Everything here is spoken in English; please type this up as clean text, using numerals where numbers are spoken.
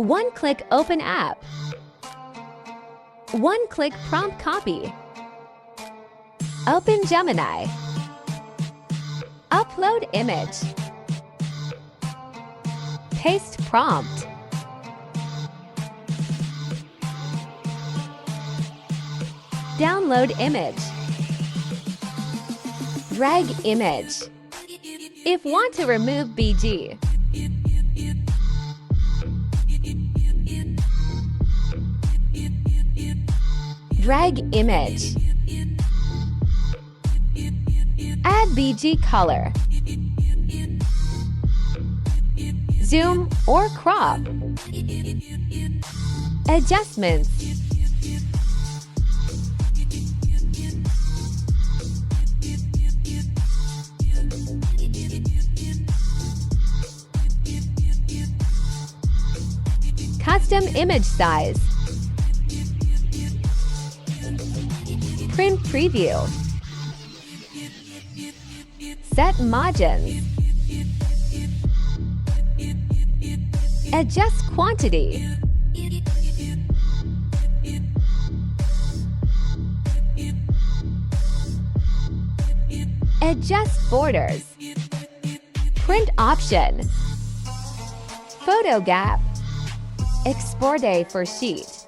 One-click open app. One-click prompt copy. Open Gemini. Upload image. Paste prompt. Download image. Drag image. If want to remove BG. Drag image. Add BG color. Zoom or crop. Adjustments. Custom image size. Print preview. Set margins. Adjust quantity. Adjust borders. Print option. Photo gap. Export A for sheet.